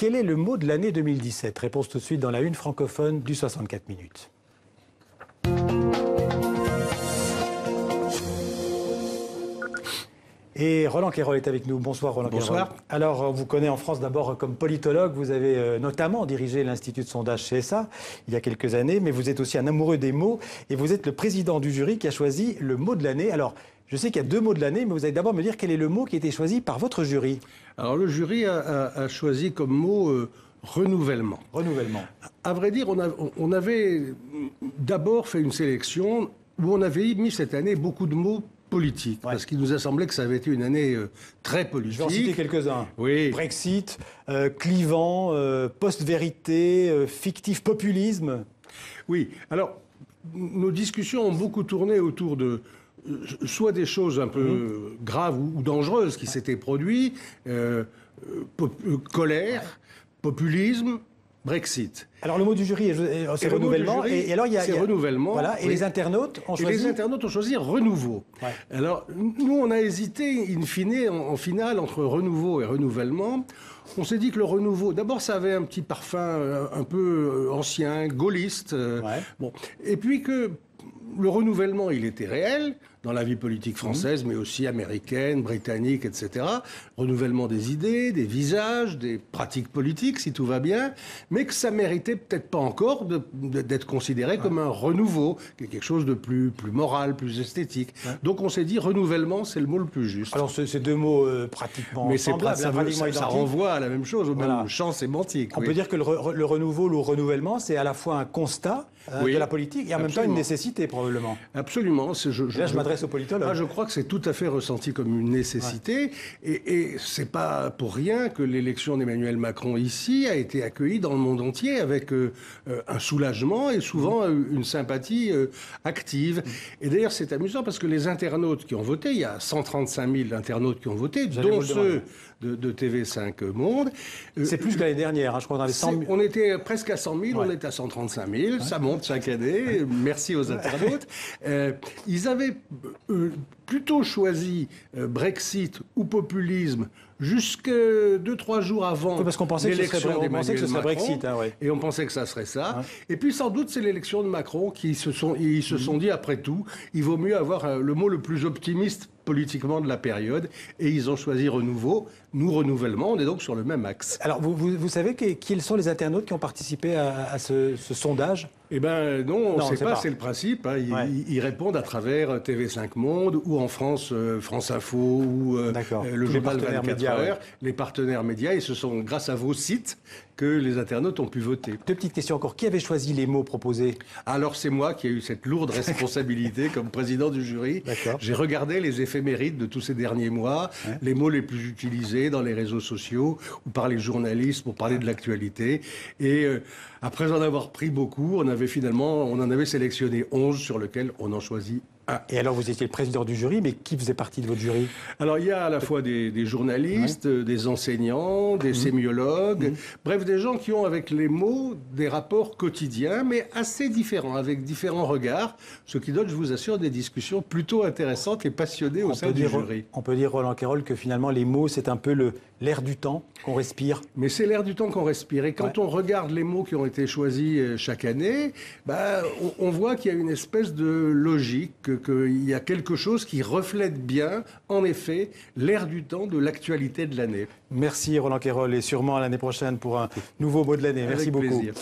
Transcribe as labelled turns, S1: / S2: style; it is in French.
S1: Quel est le mot de l'année 2017? Réponse tout de suite dans la une francophone du 64 minutes. Et Roland Quérol est avec nous. Bonsoir Roland Quérol.
S2: Bonsoir.
S1: Alors, on vous connaît en France d'abord comme politologue. Vous avez notamment dirigé l'Institut de sondage CSA il y a quelques années, mais vous êtes aussi un amoureux des mots et vous êtes le président du jury qui a choisi le mot de l'année. Alors, je sais qu'il y a deux mots de l'année, mais vous allez d'abord me dire quel est le mot qui a été choisi par votre jury.
S2: Alors, le jury a choisi comme mot renouvellement.
S1: Renouvellement.
S2: À vrai dire, on avait d'abord fait une sélection où on avait mis cette année beaucoup de mots politique, parce qu'il nous a semblé que ça avait été une année très politique.
S1: Je vais en citer quelques-uns.
S2: Oui.
S1: Brexit, clivant, post-vérité, fictif populisme.
S2: Oui. Alors, nos discussions ont beaucoup tourné autour de soit des choses un peu graves ou dangereuses qui s'étaient produites, colère, populisme, Brexit.
S1: Alors le mot du jury, c'est renouvellement.
S2: Et
S1: alors il y a
S2: renouvellement.
S1: Voilà. Et
S2: oui.
S1: les internautes ont choisi.
S2: Et les internautes ont choisi renouveau. Ouais. Alors nous, on a hésité in fine, en finale, entre renouveau et renouvellement. On s'est dit que le renouveau, d'abord, ça avait un petit parfum un peu ancien, gaulliste. Bon. Et puis que le renouvellement, il était réel dans la vie politique française, mais aussi américaine, britannique, etc. Renouvellement des idées, des visages, des pratiques politiques, si tout va bien, mais que ça méritait peut-être pas encore d'être considéré comme un renouveau, quelque chose de plus moral, plus esthétique. Donc on s'est dit renouvellement, c'est le mot le plus juste.
S1: Alors c'est deux mots pratiquement
S2: mais
S1: semblables,
S2: ça renvoie à la même chose, au même champ sémantique.
S1: On peut dire que le renouveau, le renouvellement, c'est à la fois un constat de la politique et en même temps une nécessité probablement.
S2: Absolument.
S1: Là, je m'adresse aux politologues.
S2: Je crois que c'est tout à fait ressenti comme une nécessité. Et c'est pas pour rien que l'élection d'Emmanuel Macron ici a été accueillie dans le monde entier avec un soulagement et souvent une sympathie active. Et d'ailleurs, c'est amusant parce que les internautes qui ont voté, il y a 135 000 internautes qui ont voté, dont ceux de TV5 Monde.
S1: C'est plus que l'année dernière, je crois, dans les 100 000.
S2: On était presque à 100 000, on est à 135 000, ça monte chaque année, merci aux internautes. Ils avaient plutôt choisi Brexit ou populisme jusque 2-3 jours avant
S1: parce qu'on pensait
S2: l'élection d'Emmanuel Macron.
S1: Brexit,
S2: et on pensait que ça serait ça. Et puis sans doute c'est l'élection de Macron qui ils se sont dit après tout, il vaut mieux avoir le mot le plus optimiste politiquement de la période, et ils ont choisi renouveau. Nous, renouvellement, on est donc sur le même axe.
S1: Alors, vous savez quels sont les internautes qui ont participé à ce sondage?
S2: Eh bien, non, on ne sait pas, c'est le principe. Hein. Ils répondent à travers TV5 Monde, ou en France, France Info, ou le journal 24 heures, les partenaires médias, et ce sont grâce à vos sites que les internautes ont pu voter.
S1: Deux petites questions encore. Qui avait choisi les mots proposés?
S2: Alors, c'est moi qui ai eu cette lourde responsabilité comme président du jury. J'ai regardé les éphémérides de tous ces derniers mois, les mots les plus utilisés dans les réseaux sociaux ou par les journalistes pour parler de l'actualité. Et après en avoir pris beaucoup, on en avait sélectionné 11 sur lesquels on en choisit.
S1: Et alors, vous étiez le président du jury, mais qui faisait partie de votre jury?
S2: Alors, il y a à la fois des journalistes, des enseignants, des sémiologues, bref, des gens qui ont avec les mots des rapports quotidiens, mais assez différents, avec différents regards, ce qui donne, je vous assure, des discussions plutôt intéressantes et passionnées au sein du jury.
S1: On peut dire, Roland Quérol, que finalement, les mots, c'est un peu l'air du temps qu'on respire.
S2: Mais c'est l'air du temps qu'on respire. Et quand on regarde les mots qui ont été choisis chaque année, on voit qu'il y a une espèce de logique, qu'il y a quelque chose qui reflète bien, en effet, l'air du temps de l'actualité de l'année.
S1: Merci Roland Quérol, et sûrement à l'année prochaine pour un nouveau mot de l'année. Merci beaucoup.
S2: Plaisir.